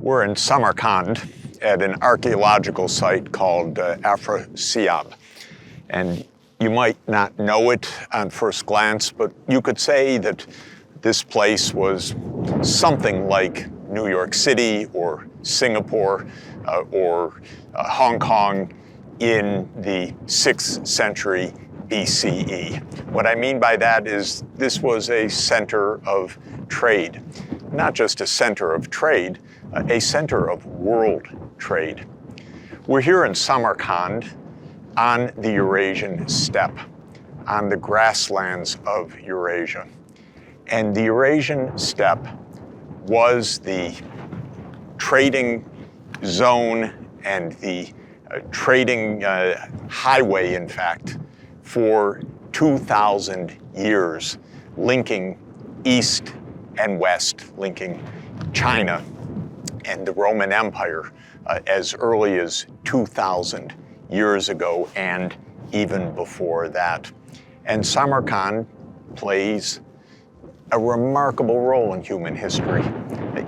We're in Samarkand at an archaeological site called Afrasiab. And you might not know it on first glance, but you could say that this place was something like New York City or Singapore or Hong Kong in the 6th century BCE. What I mean by that is this was a center of trade. Not just a center of trade, a center of world trade. We're here in Samarkand on the Eurasian steppe, on the grasslands of Eurasia. And the Eurasian steppe was the trading zone and the trading highway, in fact, for 2,000 years, linking east and west, linking China and the Roman Empire as early as 2,000 years ago and even before that. And Samarkand plays a remarkable role in human history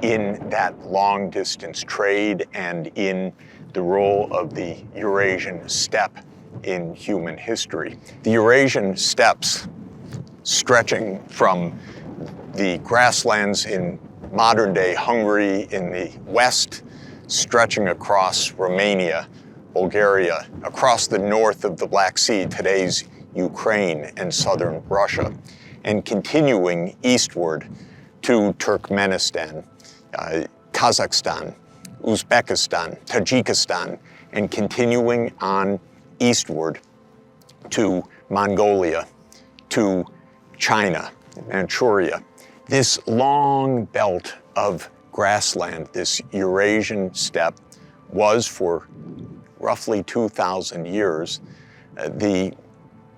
in that long-distance trade and in the role of the Eurasian steppe in human history. The Eurasian steppes, stretching from the grasslands in modern-day Hungary in the west, stretching across Romania, Bulgaria, across the north of the Black Sea, today's Ukraine and southern Russia, and continuing eastward to Turkmenistan, Kazakhstan, Uzbekistan, Tajikistan, and continuing on eastward to Mongolia, to China, Manchuria. This long belt of grassland, this Eurasian steppe, was for roughly 2,000 years the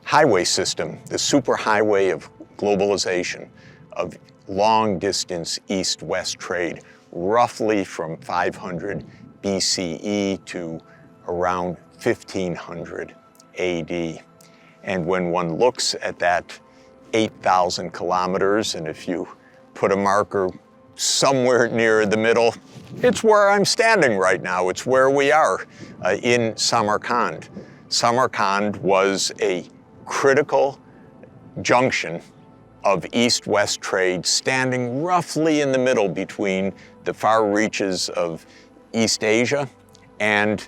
highway system, the superhighway of globalization, of long-distance east-west trade, roughly from 500 BCE to around 1500 AD. And when one looks at that 8,000 kilometers, and if you put a marker somewhere near the middle, it's where I'm standing right now. It's where we are in Samarkand. Samarkand was a critical junction of east-west trade, standing roughly in the middle between the far reaches of East Asia and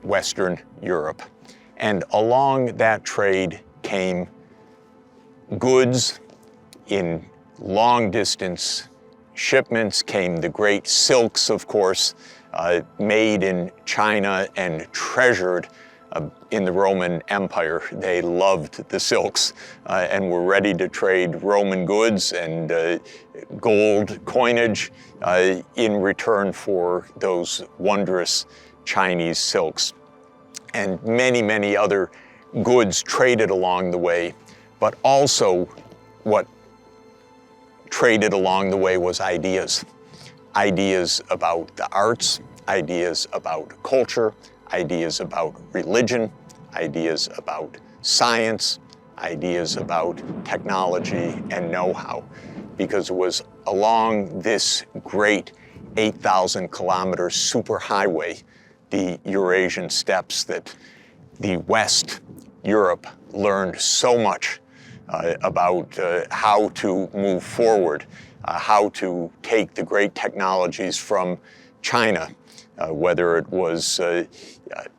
Western Europe. And along that trade came goods in long-distance shipments, came the great silks, of course, made in China and treasured in the Roman Empire. They loved the silks and were ready to trade Roman goods and gold coinage in return for those wondrous Chinese silks. And many, many other goods traded along the way, but also what traded along the way was ideas. Ideas about the arts, ideas about culture, ideas about religion, ideas about science, ideas about technology and know-how. Because it was along this great 8,000 kilometer superhighway, the Eurasian steppes, that the West, Europe, learned so much about how to move forward, how to take the great technologies from China, whether it was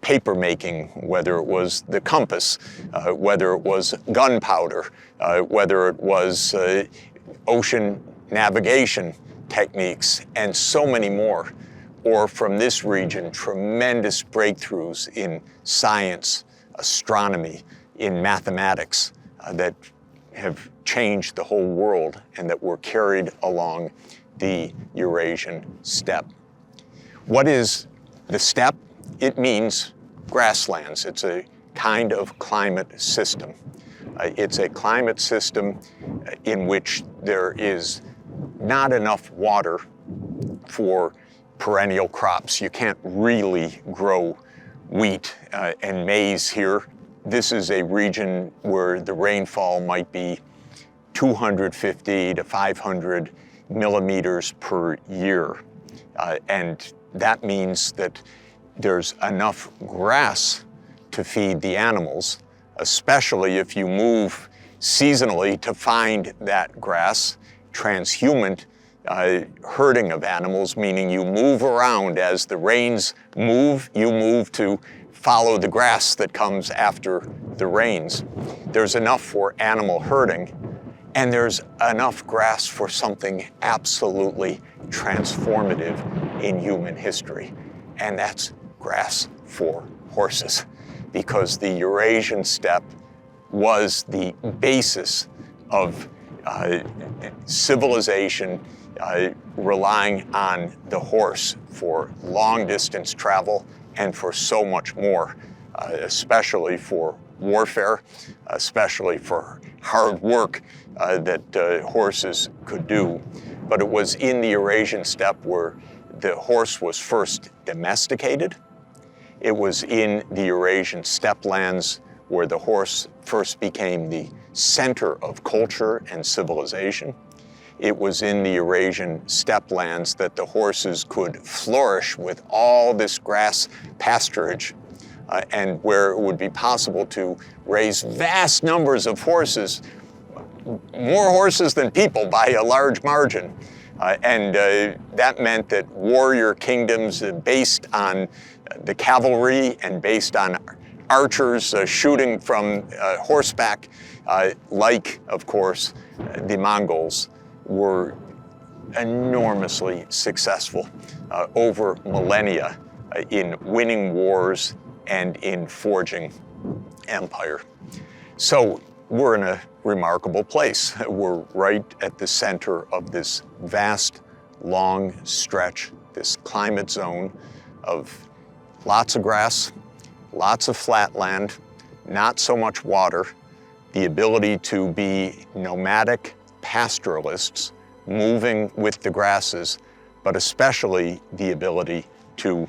paper making, whether it was the compass, whether it was gunpowder, whether it was ocean navigation techniques, and so many more. Or from this region, tremendous breakthroughs in science, astronomy, in mathematics that have changed the whole world and that were carried along the Eurasian steppe. What is the steppe? It means grasslands. It's a kind of climate system. It's a climate system in which there is not enough water for perennial crops. You can't really grow wheat and maize here. This is a region where the rainfall might be 250 to 500 millimeters per year. And that means that there's enough grass to feed the animals, especially if you move seasonally to find that grass. Transhuman herding of animals, meaning you move around as the rains move, you move to follow the grass that comes after the rains. There's enough for animal herding, and there's enough grass for something absolutely transformative in human history, and that's grass for horses, because the Eurasian steppe was the basis of civilization relying on the horse for long-distance travel and for so much more, especially for warfare, especially for hard work that horses could do. But it was in the Eurasian steppe where the horse was first domesticated. It was in the Eurasian steppe lands where the horse first became the center of culture and civilization. It was in the Eurasian steppe lands that the horses could flourish with all this grass pasturage, and where it would be possible to raise vast numbers of horses, more horses than people by a large margin. And that meant that warrior kingdoms based on the cavalry and based on archers shooting from horseback, like, of course, the Mongols, were enormously successful over millennia in winning wars and in forging empire. So we're in a remarkable place. We're right at the center of this vast, long stretch, this climate zone of lots of grass, lots of flat land, not so much water, the ability to be nomadic pastoralists, moving with the grasses, but especially the ability to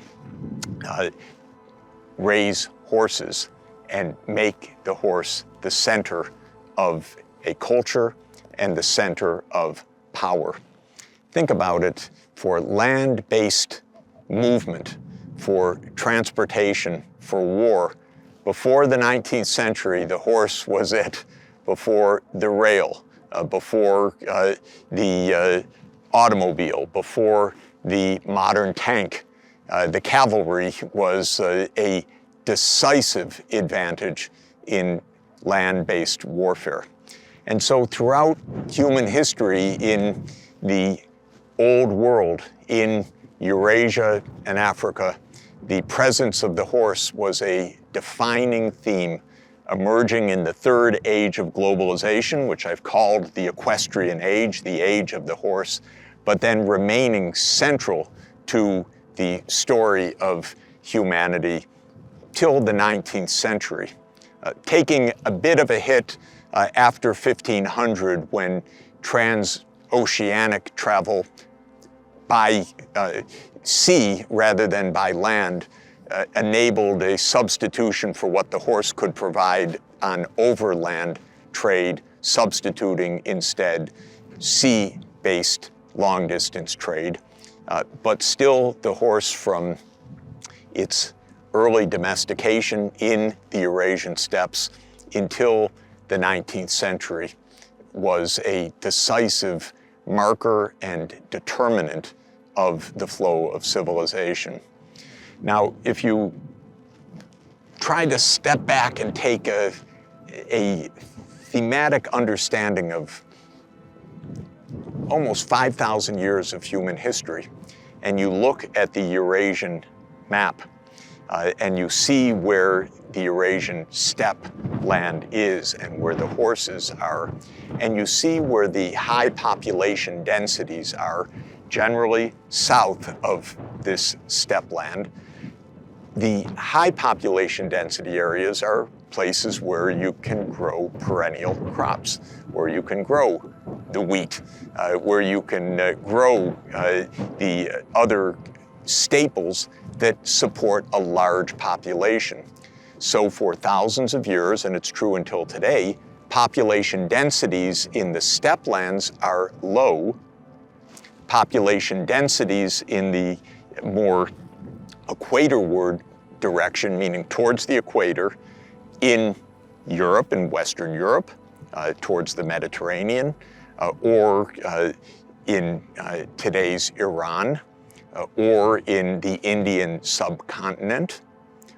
raise horses and make the horse the center of a culture and the center of power. Think about it, for land-based movement, for transportation, for war, before the 19th century, the horse was it. Before the rail, before the automobile, before the modern tank, the cavalry was a decisive advantage in land-based warfare. And so throughout human history in the old world, in Eurasia and Africa, the presence of the horse was a defining theme, emerging in the third age of globalization, which I've called the equestrian age, the age of the horse, but then remaining central to the story of humanity till the 19th century, taking a bit of a hit after 1500 when transoceanic travel by sea rather than by land enabled a substitution for what the horse could provide on overland trade, substituting instead sea-based long-distance trade. But still, the horse, from its early domestication in the Eurasian steppes until the 19th century, was a decisive marker and determinant of the flow of civilization. Now, if you try to step back and take a thematic understanding of almost 5,000 years of human history, and you look at the Eurasian map, and you see where the Eurasian steppe land is and where the horses are, and you see where the high population densities are, generally south of this steppe land. The high population density areas are places where you can grow perennial crops, where you can grow the wheat, where you can grow the other staples that support a large population. So for thousands of years, and it's true until today, population densities in the steppe lands are low, population densities in the more equatorward direction, meaning towards the equator, in Europe, in Western Europe, towards the Mediterranean, or in today's Iran, or in the Indian subcontinent,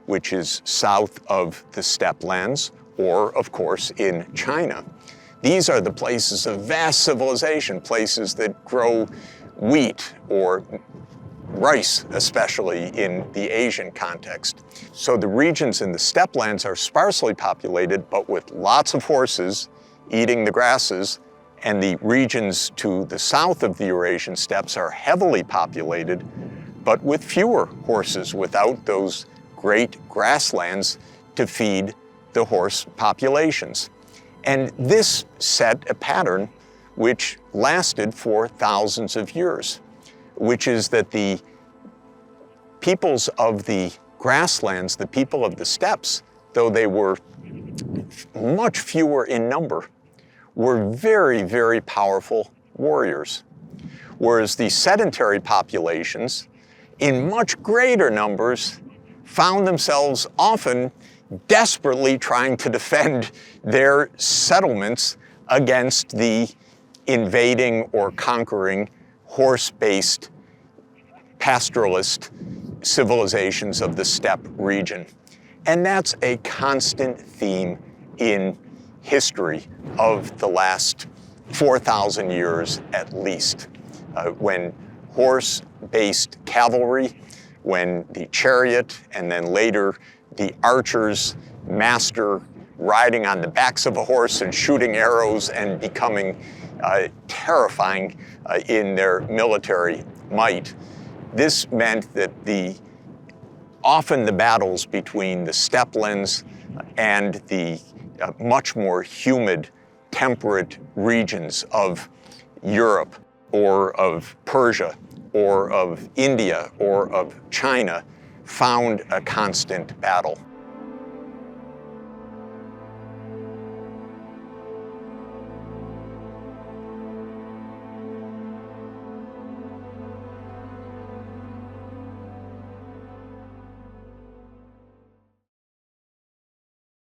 which is south of the steppe lands, or, of course, in China. These are the places of vast civilization, places that grow wheat or rice, especially in the Asian context. So the regions in the steppe lands are sparsely populated, but with lots of horses eating the grasses, and the regions to the south of the Eurasian steppes are heavily populated, but with fewer horses, without those great grasslands to feed the horse populations. And this set a pattern which lasted for thousands of years, which is that the peoples of the grasslands, the people of the steppes, though they were much fewer in number, were very, very powerful warriors. Whereas the sedentary populations, in much greater numbers, found themselves often desperately trying to defend their settlements against the invading or conquering horse-based pastoralist civilizations of the steppe region. And that's a constant theme in history of the last 4,000 years at least, when horse-based cavalry, when the chariot, and then later the archers master riding on the backs of a horse and shooting arrows and becoming terrifying in their military might. This meant that often the battles between the steppelands and the much more humid, temperate regions of Europe or of Persia or of India or of China found a constant battle.